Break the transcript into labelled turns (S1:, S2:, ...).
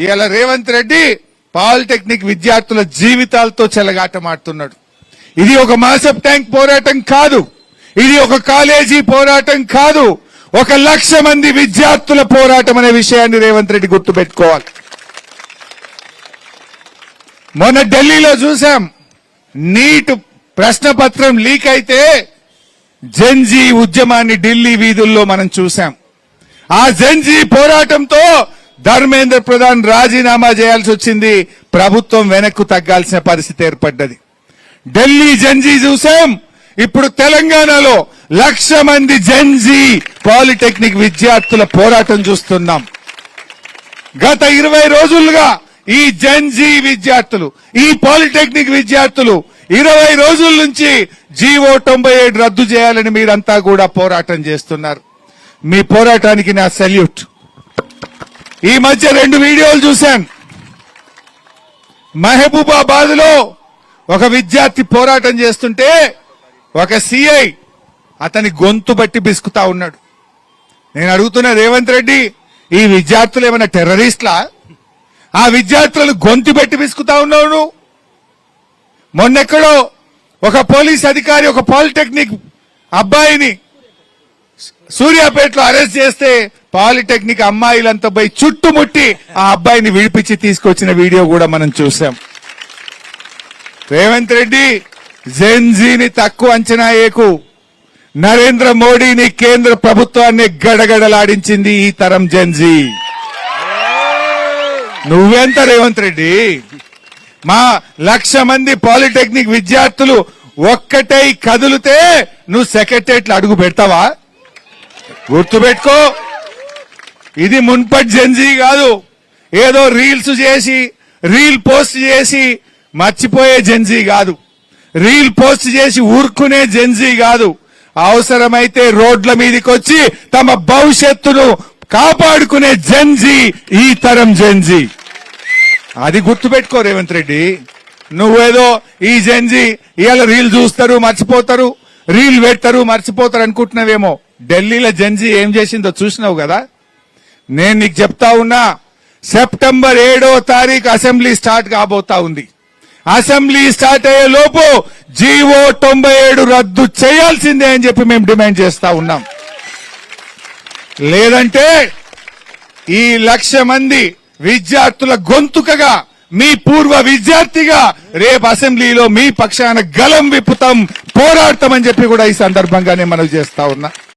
S1: ఇవాళ రేవంత్ రెడ్డి పాలిటెక్నిక్ విద్యార్థుల జీవితాలతో చెలగాటమాడుతున్నాడు. ఇది ఒక మాసప్ ట్యాంక్ పోరాటం కాదు, ఇది ఒక కాలేజీ పోరాటం కాదు, 1,00,000 మంది విద్యార్థుల పోరాటం అనే విషయాన్ని రేవంత్ రెడ్డి గుర్తుపెట్టుకోవాలి. మొన్న ఢిల్లీలో చూసాం, నీట్ ప్రశ్నపత్రం లీక్ అయితే జెన్జీ ఉద్యమాన్ని ఢిల్లీ వీధుల్లో మనం చూసాం. ఆ జెన్జీ పోరాటంతో ధర్మేంద్ర ప్రధాన్ రాజీనామా చేయాల్సి వచ్చింది. ప్రభుత్వం వెనక్కు తగ్గాల్సిన పరిస్థితి ఏర్పడ్డది. ఢిల్లీ జెన్జీ చూసాం, ఇప్పుడు తెలంగాణలో 1,00,000 మంది జెన్జీ పాలిటెక్నిక్ విద్యార్థుల పోరాటం చూస్తున్నాం. గత 20 రోజులుగా ఈ జెన్జీ విద్యార్థులు, ఈ పాలిటెక్నిక్ విద్యార్థులు 20 రోజుల నుంచి జీవో 97 రద్దు చేయాలని మీరంతా కూడా పోరాటం చేస్తున్నారు. మీ పోరాటానికి నా సెల్యూట్. ఈ మధ్య 2 వీడియోలు చూశాను. మహబూబాబాద్ లో ఒక విద్యార్థి పోరాటం చేస్తుంటే ఒక సిఐ అతని గొంతు బట్టి బిసుకుతా ఉన్నాడు. నేను అడుగుతున్నా, రేవంత్ రెడ్డి, ఈ విద్యార్థులు ఏమైనా టెర్రరిస్ట్లా? ఆ విద్యార్థులను గొంతు బట్టి బిసుకుతా ఉన్నావు నువ్వు. మొన్నెక్కడో ఒక పోలీస్ అధికారి ఒక పాలిటెక్నిక్ అబ్బాయిని సూర్యాపేటలో అరెస్ట్ చేస్తే పాలిటెక్నిక్ అమ్మాయిలంతా పోయి చుట్టుముట్టి ఆ అబ్బాయిని విడిపించి తీసుకొచ్చిన వీడియో కూడా మనం చూసాం. రేవంత్ రెడ్డి, జెన్జీని తక్కువ అంచనా ఏకు. నరేంద్ర మోడీని, కేంద్ర ప్రభుత్వాన్ని గడగడలాడించింది ఈ తరం జెన్జీ. నువ్వెంత రేవంత్ రెడ్డి? మా 1,00,000 మంది పాలిటెక్నిక్ విద్యార్థులు ఒక్కటై కదిలితే నువ్వు సెక్రటరియట్లో అడుగు పెడతావా? గుర్తుపెట్టుకో, ఇది మున్పటి జెన్జీ కాదు. ఏదో రీల్స్ చేసి, రీల్ పోస్ట్ చేసి మర్చిపోయే జెన్జీ కాదు. రీల్ పోస్ట్ చేసి ఊరుకునే జెన్జీ కాదు. అవసరమైతే రోడ్ల మీదకి వచ్చి తమ భవిష్యత్తును కాపాడుకునే జెన్జీ ఈ తరం జెన్జీ. అది గుర్తుపెట్టుకో రేవంత్ రెడ్డి. నువ్వేదో ఈ జెన్జీ ఇవాళ రీల్ చూస్తారు మర్చిపోతారు, రీల్ పెడతారు మర్చిపోతారు అనుకుంటున్నావేమో. ఢిల్లీలో జెన్జీ ఏం చేసిందో చూసినావు కదా. నేను నీకు చెప్తా ఉన్నా, సెప్టెంబర్ 7వ తారీఖు అసెంబ్లీ స్టార్ట్ కాబోతా ఉంది. అసెంబ్లీ స్టార్ట్ అయ్యే లోపు జీవో 97 రద్దు చేయాల్సిందే అని చెప్పి మేము డిమాండ్ చేస్తా ఉన్నాం. లేదంటే ఈ 1,00,000 మంది విద్యార్థుల గొంతుకగా, మీ పూర్వ విద్యార్థిగా రేపు అసెంబ్లీలో మీ పక్షాన గలం విప్పుతాం, పోరాడతామని చెప్పి కూడా ఈ సందర్భంగానే మనవి చేస్తా ఉన్నా.